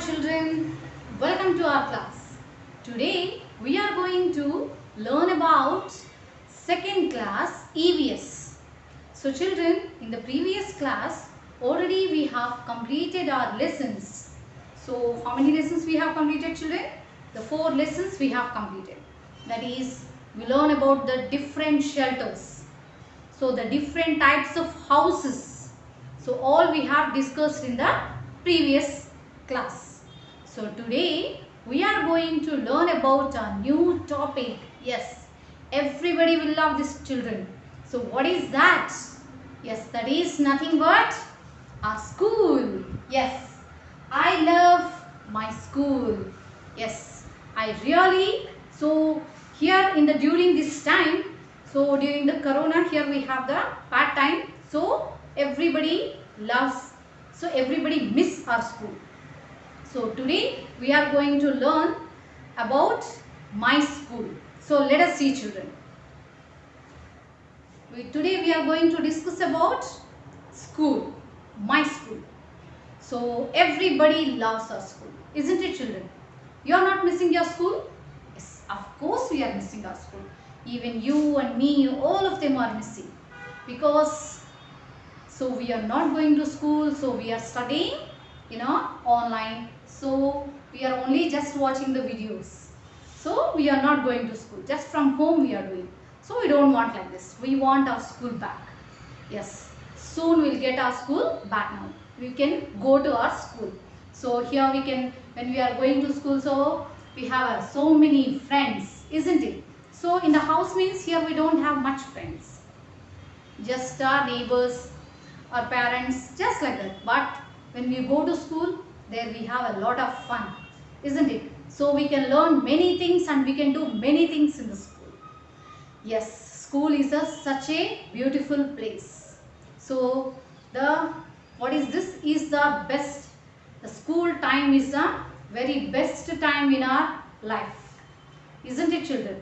children, welcome to our class. Today we are going to learn about second class EVS. So children, in the previous class already we have completed our lessons. So how many lessons we have completed, children? The 4 lessons we have completed. That is, we learn about the different shelters. So the different types of houses. So all we have discussed in the previous class. So today we are going to learn about a new topic. Yes, everybody will love this, children. So what is that? Yes, that is nothing but a school. Yes, I love my school. Yes, I really. So here during this time, so during the corona, here we have the part time. So everybody loves, so everybody miss our school. So today we are going to learn about my school. So let us see, children. Today we are going to discuss about school, my school. So everybody loves our school, isn't it, children? You are not missing your school? Yes, of course we are missing our school. Even you and me, all of them are missing, because so we are not going to school, so we are studying online. So we are only just watching the videos. So we are not going to school, just from home we are doing. So we don't want like this. We want our school back. Yes, soon we'll get our school back now. We can go to our school. So here we can, when we are going to school, so we have so many friends, isn't it? So in the house means here we don't have much friends. Just our neighbors, our parents, just like that. But when we go to school, there we have a lot of fun, isn't it? So we can learn many things and we can do many things in the school. Yes, school is such a beautiful place. So what is this is the best. The school time is the very best time in our life, isn't it, children?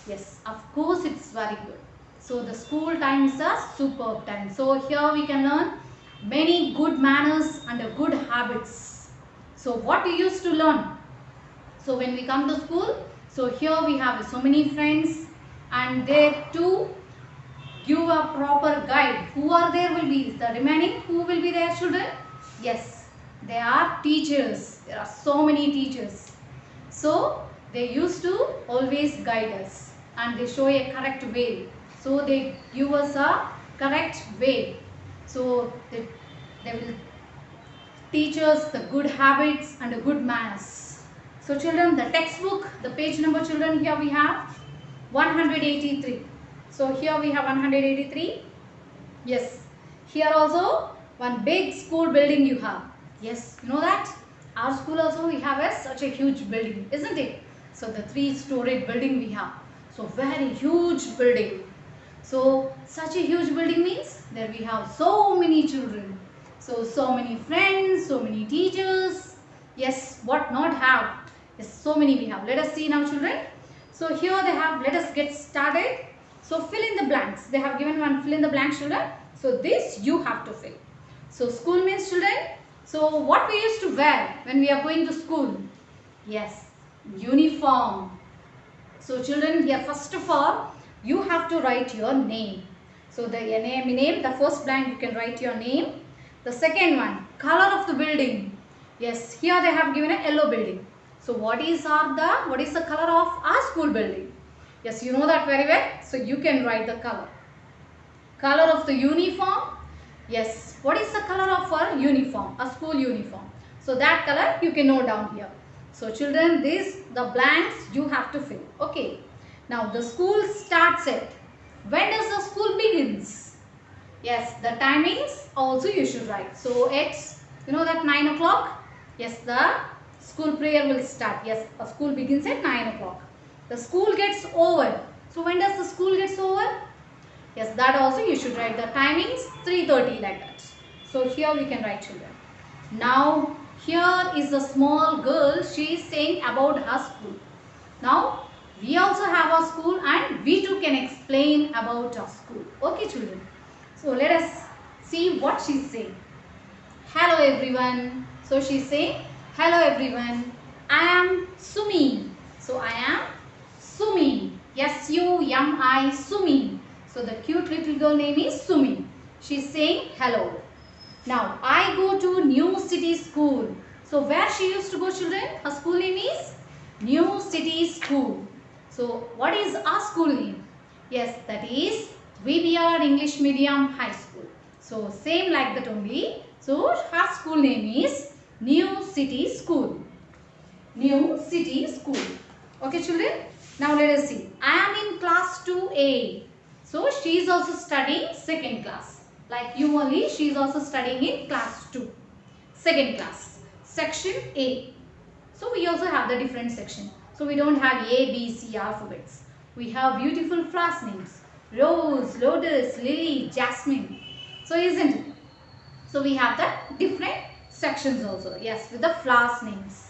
Yes, of course it's very good. So the school time is a superb time. So here we can learn many good manners and good habits. So what we used to learn? So when we come to school, so here we have so many friends, and there too give a proper guide. Who are there will be the remaining, who will be there, children? Yes, they are teachers. There are so many teachers. So they used to always guide us and they show a correct way. So they give us a correct way. So they will teach us the good habits and the good manners. So children, the textbook, the page number, children, here we have 183. So here we have 183. Yes, here also one big school building you have. Yes, you know that? Our school also we have such a huge building, isn't it? So the 3-story building we have. So very huge building. So such a huge building means there we have so many children. So many friends, so many teachers. Yes, what not have? Yes, so many we have. Let us see now, children. So here they have, let us get started. So fill in the blanks. They have given one fill in the blanks, children. So this you have to fill. So school means, children, so what we used to wear when we are going to school? Yes, uniform. So children, here first of all, you have to write your name. So the name, the first blank you can write your name. The second one, color of the building. Yes, here they have given a yellow building. So what is the color of our school building? Yes, you know that very well. So you can write the color. Color of the uniform. Yes, what is the color of our uniform? A school uniform. So that color you can note down here. So children, the blanks you have to fill. Okay. Now the school starts at. When does the school begins? Yes, the timings also you should write. So it's, you know that 9 o'clock? Yes, the school prayer will start. Yes, a school begins at 9 o'clock. The school gets over. So when does the school gets over? Yes, that also you should write the timings, 3:30 like that. So here we can write, children. Now here is the small girl. She is saying about her school. Now we also have our school and we too can explain about our school. Okay, children. So let us see what she is saying. Hello everyone. So she is saying, Hello everyone. I am Sumi. So I am Sumi. S-U-M-I, Sumi. So the cute little girl name is Sumi. She is saying hello. Now I go to New City School. So where she used to go, children? Her school name is New City School. So what is our school name? Yes, that is VBR English Medium High School. So same like that only. So her school name is New City School. New City School. Okay children. Now let us see. I am in class 2A. So she is also studying second class. Like you only, she is also studying in class 2. Second class. Section A. So we also have the different section. So we don't have A, B, C alphabets. We have beautiful flowers names. Rose, lotus, lily, jasmine. So isn't it? So we have the different sections also. Yes, with the flowers names.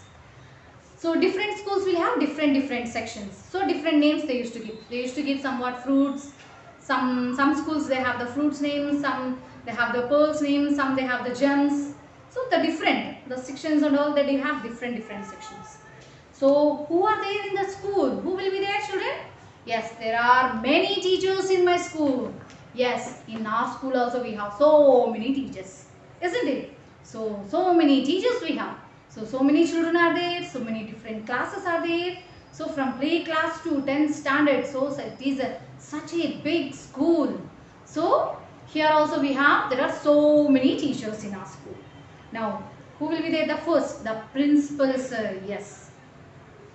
So different schools will have different sections. So different names they used to give. They used to give somewhat fruits. Some schools they have the fruits names. Some they have the pearls names. Some they have the gems. So the sections and all, they have different sections. So who are there in the school? Who will be there, children? Yes, there are many teachers in my school. Yes, in our school also we have so many teachers, isn't it? So many teachers we have. So many children are there. So many different classes are there. So from play class to 10th standard. So it is such a big school. So here also there are so many teachers in our school. Now, who will be there? The first, the principal sir. Yes,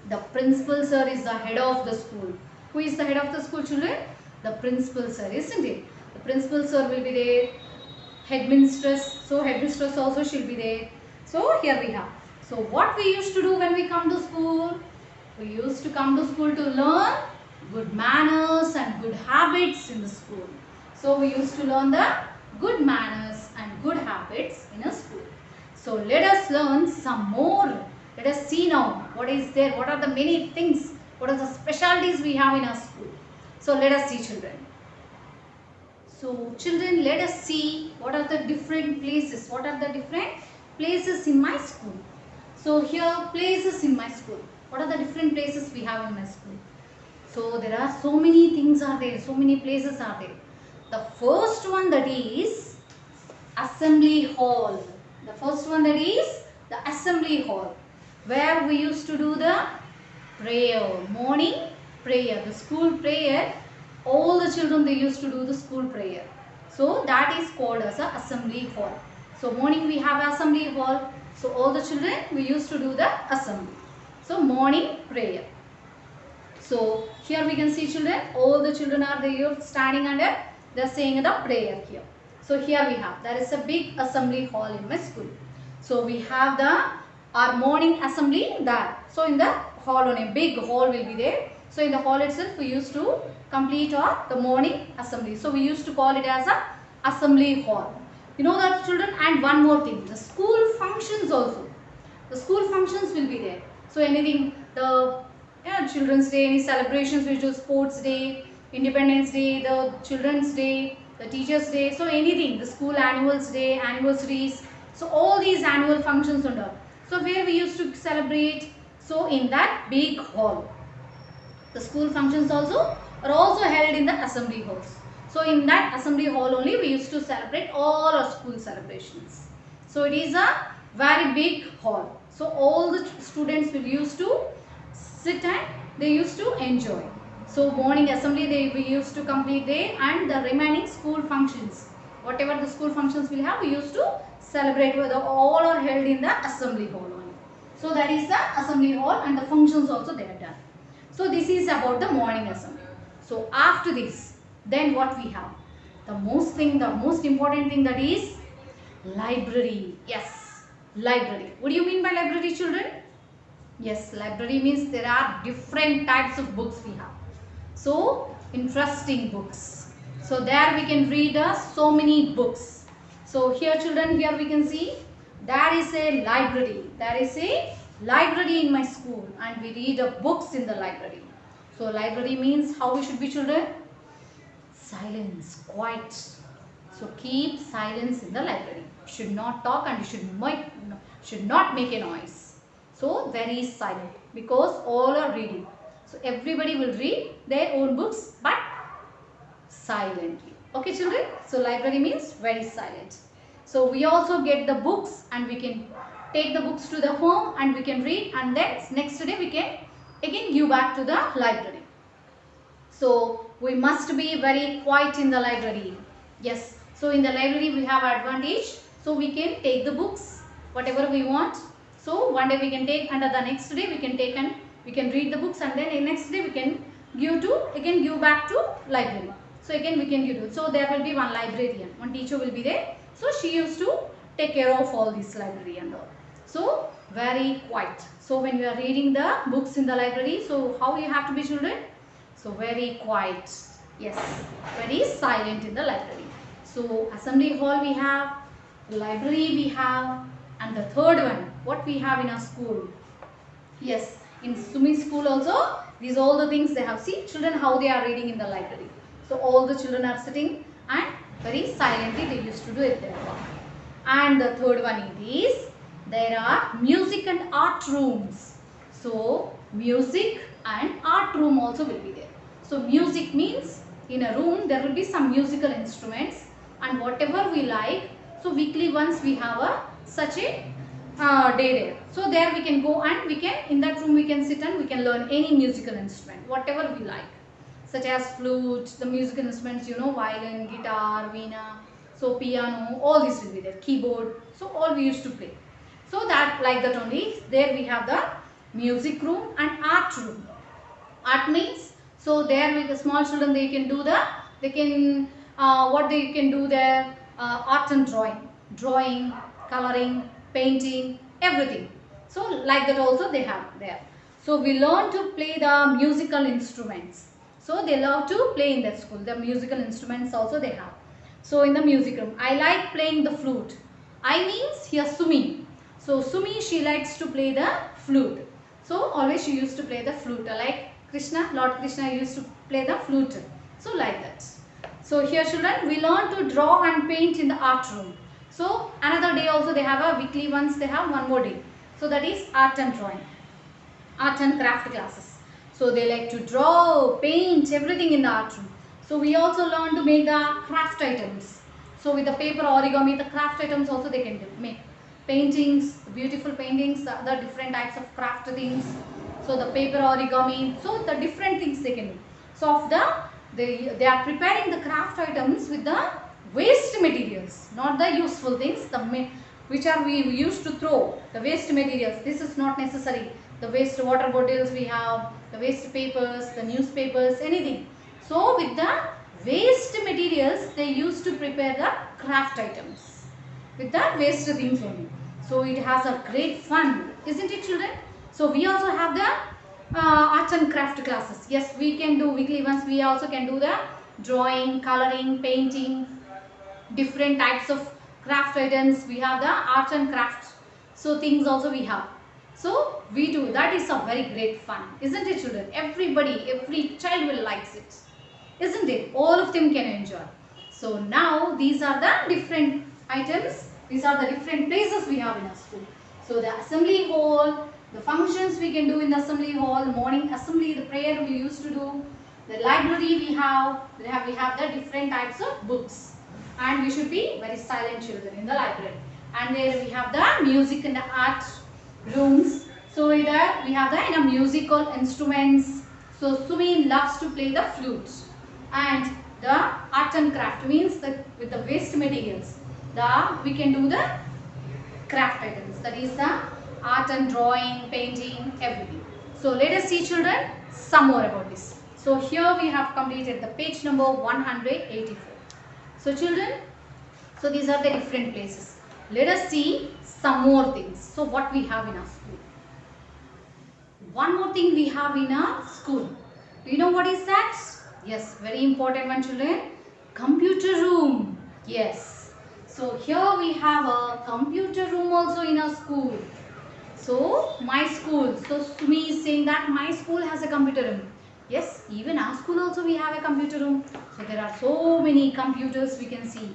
the principal sir is the head of the school. Who is the head of the school, children? The principal sir, isn't it? The principal sir will be there. Headmistress. So headmistress also she'll be there. So here we have. So what we used to do when we come to school? We used to come to school to learn good manners and good habits in the school. So we used to learn the good manners and good habits in a school. So let us learn some more. Let us see now what is there, what are the many things, what are the specialties we have in our school. So let us see, children. So children, let us see what are the different places, what are the different places in my school. So here places in my school. What are the different places we have in my school? So there are so many things are there, so many places are there. The first one that is assembly hall. The first one that is the assembly hall, where we used to do the prayer, morning prayer, the school prayer. All the children, they used to do the school prayer. So that is called as a assembly hall. So morning we have assembly hall. So all the children, we used to do the assembly. So morning prayer. So here we can see children, all the children are there standing and they are saying the prayer here. So here we have, there is a big assembly hall in my school. So we have our morning assembly there. So in the hall, on a big hall will be there. So in the hall itself, we used to complete the morning assembly. So we used to call it as a assembly hall. You know that, children. And one more thing, the school functions also. The school functions will be there. So anything, the Children's Day, any celebrations, which is Sports Day, Independence Day, the Children's Day, the Teachers Day. So anything, the school annuals day, anniversaries. So all these annual functions and all. So where we used to celebrate. So in that big hall. The school functions also are also held in the assembly halls. So in that assembly hall only we used to celebrate all our school celebrations. So it is a very big hall. So all the students will used to sit and they used to enjoy. So morning assembly we used to complete there, and the remaining school functions, whatever the school functions will have, we used to celebrate with all are held in the assembly hall only. So that is the assembly hall, and the functions also they are done. So this is about the morning assembly. So after this, then what we have? The most important thing, that is library. Yes, library. What do you mean by library, children? Yes, library means there are different types of books we have. So interesting books. So there we can read so many books. So here children, here we can see there is a library. There is a library in my school, and we read books in the library. So library means how we should be, children? Silence, quiet. So keep silence in the library. You should not talk and you should not make a noise. So very silent because all are reading. So everybody will read their own books but silently. Okay children, so library means very silent. So we also get the books and we can take the books to the home and we can read, and then next day we can again give back to the library. So we must be very quiet in the library. Yes, so in the library we have advantage. So we can take the books whatever we want. So one day we can take and the next day we can take and we can read the books, and then the next day we can give back to library. So again we can give it. So there will be one librarian, one teacher will be there. So she used to take care of all this library and all. So very quiet. So when you are reading the books in the library, so how you have to be children? So very quiet. Yes, very silent in the library. So assembly hall we have, library we have, and the third one, what we have in our school? Yes, in Sumi school also, these all the things they have. See children how they are reading in the library. So all the children are sitting and very silently they used to do it their work. And the third one is, there are music and art rooms. So music and art room also will be there. So music means in a room there will be some musical instruments and whatever we like. So weekly once we have such a day there. So there we can go and we can, in that room we can sit and we can learn any musical instrument whatever we like, such as flute, the musical instruments, you know, violin, guitar, veena, so piano, all these will be there, keyboard. So all we used to play. So that like that only, there we have the music room and art room. Art means, so there with the small children they can do the, they can what they can do there, art and drawing, coloring, painting, everything. So like that also they have there. So we learn to play the musical instruments. So they love to play in that school. The musical instruments also they have. So in the music room, I like playing the flute. I means here Sumi. So Sumi, she likes to play the flute. So always she used to play the flute. Like Krishna, Lord Krishna used to play the flute. So like that. So here children, we learn to draw and paint in the art room. So another day also they have a weekly once they have one more day. So that is art and drawing, art and craft classes. So they like to draw, paint, everything in the art room. So we also learn to make the craft items. So with the paper origami, the craft items also they can do, make paintings, beautiful paintings, the different types of craft things. So the paper origami, so the different things they can do. So of they are preparing the craft items with the waste materials, not the useful things, which are we used to throw, the waste materials. This is not necessary. The waste water bottles we have, the waste papers, the newspapers, anything. So with the waste materials they used to prepare the craft items with the waste things only. So it has a great fun, isn't it children? So we also have the art and craft classes. Yes, we can do weekly once. We also can do the drawing, coloring, painting, different types of craft items. We have the art and craft, so things also we have. So we do, that is a very great fun, isn't it children? Everybody, every child will likes it, isn't it? All of them can enjoy. So now these are the different items, these are the different places we have in our school. So the assembly hall, the functions we can do in the assembly hall, morning assembly, the prayer we used to do, the library we have the different types of books. And we should be very silent children in the library. And there we have the music and the art rooms. So there we have the musical instruments. So Sumi loves to play the flute. And the art and craft means that with the waste materials, we can do the craft items. That is the art and drawing, painting, everything. So let us see children some more about this. So here we have completed the page number 184. So children, so these are the different places. Let us see some more things. So what we have in our school. One more thing we have in our school. Do you know what is that? Yes, very important one children. Computer room. Yes. So here we have a computer room also in our school. So my school. So Sumi is saying that my school has a computer room. Yes, even our school also we have a computer room. So there are so many computers we can see.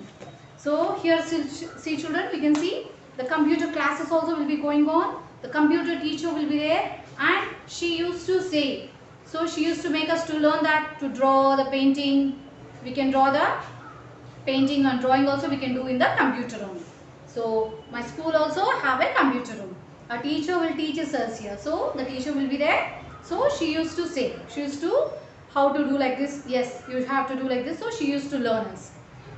So here see children, we can see the computer classes also will be going on. the computer teacher will be there, and she used to say, so she used to make us to learn that to draw the painting. We can draw the painting and drawing also we can do in the computer room. So my school also have a computer room. A teacher will teach us here. So the teacher will be there. So she used to say, she used to how to do like this. Yes, you have to do like this. So she used to learn us.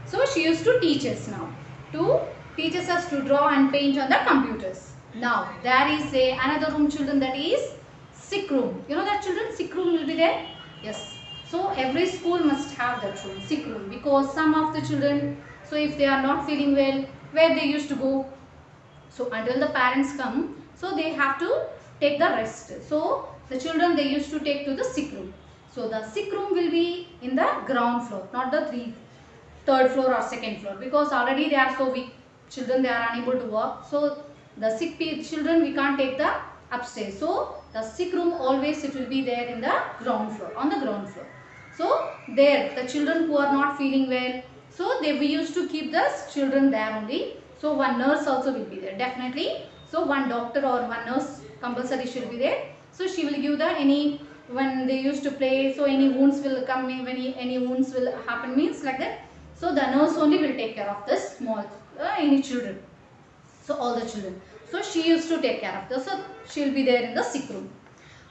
So she used to teach us now. To teach us to draw and paint on the computers. Now there is another room, children, that is sick room. You know that, children, sick room will be there. Yes. So every school must have that room, sick room, because some of the children, so if they are not feeling well, where they used to go? So until the parents come, so they have to take the rest. So the children, they used to take to the sick room. So the sick room will be in the ground floor, not the third floor or second floor, because already they are so weak. Children, they are unable to walk. So the sick children, we can't take the upstairs. So the sick room always it will be there in the ground floor, on the ground floor. So there the children who are not feeling well, so we used to keep the children there only. So one nurse also will be there definitely. So one doctor or one nurse compulsory should be there. So she will give the any, when they used to play, so any wounds will come in, when any wounds will happen means like that. So the nurse only will take care of the small any children. So all the children. So she used to take care of this. So she will be there in the sick room.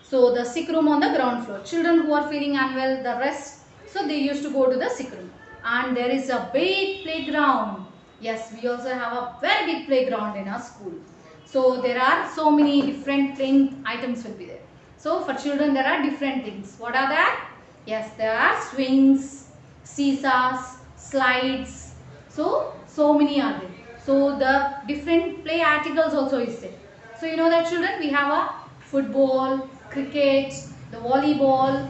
So the sick room on the ground floor. Children who are feeling unwell, the rest, so they used to go to the sick room. And there is a big playground. Yes, we also have a very big playground in our school. So there are so many different playing items will be there. So for children there are different things. What are that? Yes, there are swings, seesaws, slides. So many are there. So the different play articles also is there. So you know that, children, we have a football, cricket, the volleyball,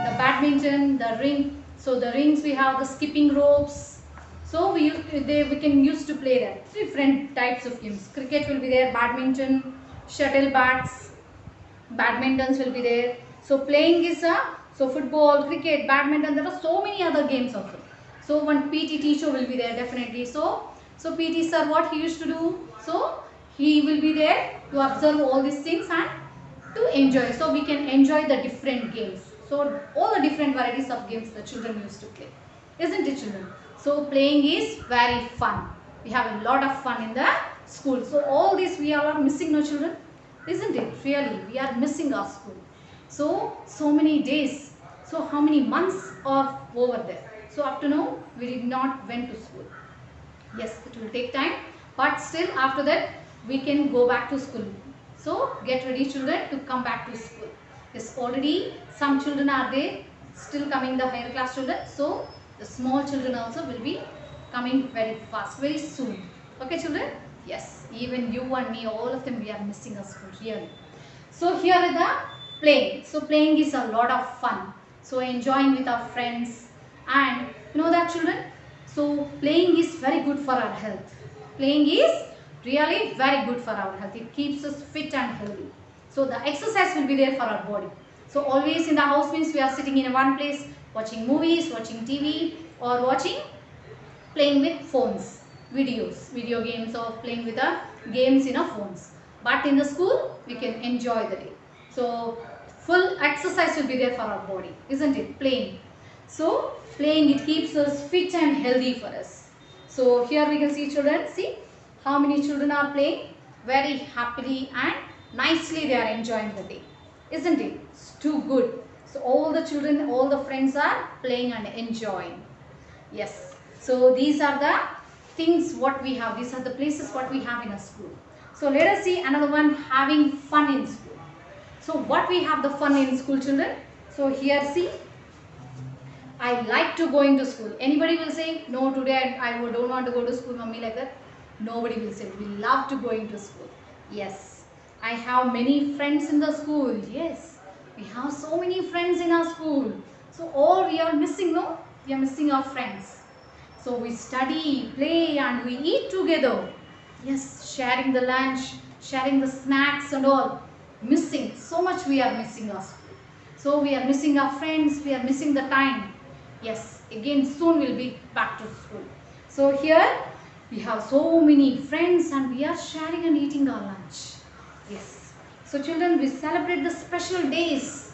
the badminton, the ring. So the rings we have the skipping ropes. So we can use to play that. Different types of games. Cricket will be there, badminton, shuttle bats, badmintons will be there. So playing is so football, cricket, badminton. There are so many other games also. So one PT teacher will be there definitely. So PT sir, what he used to do? So he will be there to observe all these things and to enjoy. So we can enjoy the different games. So all the different varieties of games the children used to play. Isn't it, children? So playing is very fun. We have a lot of fun in the school. So all this we are missing, no, children? Isn't it? Really, we are missing our school. So many days. So how many months are over there? So up to now, we did not went to school. Yes, it will take time. But still after that, we can go back to school. So get ready, children, to come back to school. Yes, already some children are there, still coming, the higher class children. So the small children also will be coming very fast, very soon. Okay, children? Yes, even you and me, all of them, we are missing our school, really. So here is the playing. So playing is a lot of fun. So enjoying with our friends. And you know that, children? So playing is very good for our health. Playing is really very good for our health. It keeps us fit and healthy. So the exercise will be there for our body. So always in the house means we are sitting in one place, watching movies, watching TV, or playing with phones, video games, or playing with the games in our phones. But in the school, we can enjoy the day. So full exercise will be there for our body, isn't it? Playing. So playing, it keeps us fit and healthy for us. So here we can see, children, see how many children are playing very happily and nicely. They are enjoying the day, isn't it? It's too good. So all the children, all the friends are playing and enjoying. Yes. So these are the things what we have. These are the places what we have in a school. So let us see another one, having fun in school. So what we have the fun in school, children? So here see, I like to going to school. Anybody will say, no, today I don't want to go to school, mummy, like that? Nobody will say, we love to going to school. Yes. I have many friends in the school. Yes. We have so many friends in our school. So all we are missing, no? We are missing our friends. So we study, play, and we eat together. Yes, sharing the lunch, sharing the snacks and all. Missing. So much we are missing our school. So we are missing our friends. We are missing the time. Yes, again soon we'll be back to school. So here we have so many friends and we are sharing and eating our lunch. Yes. So children, we celebrate the special days.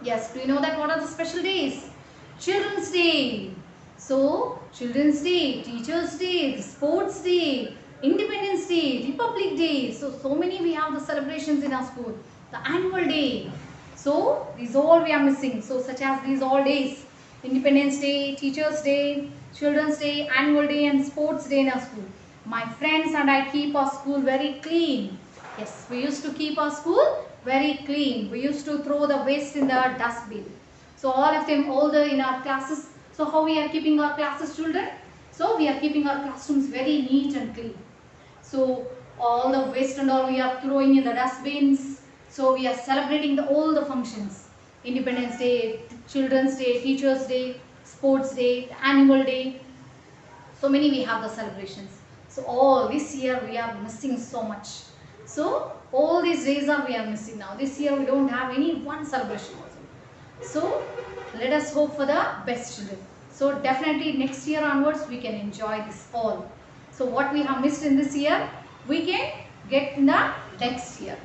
Yes, do you know that what are the special days? Children's Day. So, Children's Day, Teachers' Day, Sports Day, Independence Day, Republic Day. So many we have the celebrations in our school. The Annual Day. So, these all we are missing. So, such as these all days. Independence Day, Teachers' Day, Children's Day, Annual Day and Sports Day in our school. My friends and I keep our school very clean. Yes, we used to keep our school very clean. We used to throw the waste in the dustbin. So all of them, all the in our classes. So how we are keeping our classes, children? So we are keeping our classrooms very neat and clean. So all the waste and all we are throwing in the dustbins. So we are celebrating all the functions. Independence Day, Children's Day, Teachers' Day, Sports Day, Annual Day. So many we have the celebrations. So all this year we are missing so much. So all these days we are missing now. This year we don't have any one celebration also. So let us hope for the best, children. So definitely next year onwards we can enjoy this all. So what we have missed in this year, we can get in the next year.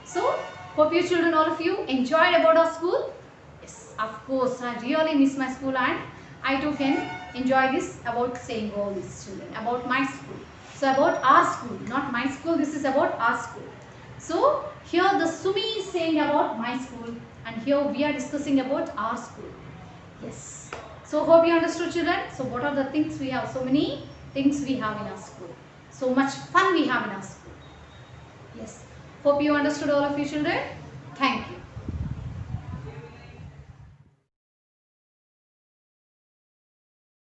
So hope you children, all of you, enjoyed about our school. Yes, of course, I really miss my school and I too can enjoy this about saying all these children, about my school. So about our school, not my school, this is about our school. So here the Sumi is saying about my school and here we are discussing about our school. Yes. So hope you understood, children. So what are the things we have? So many things we have in our school. So much fun we have in our school. Yes. Hope you understood, all of you children. Thank you.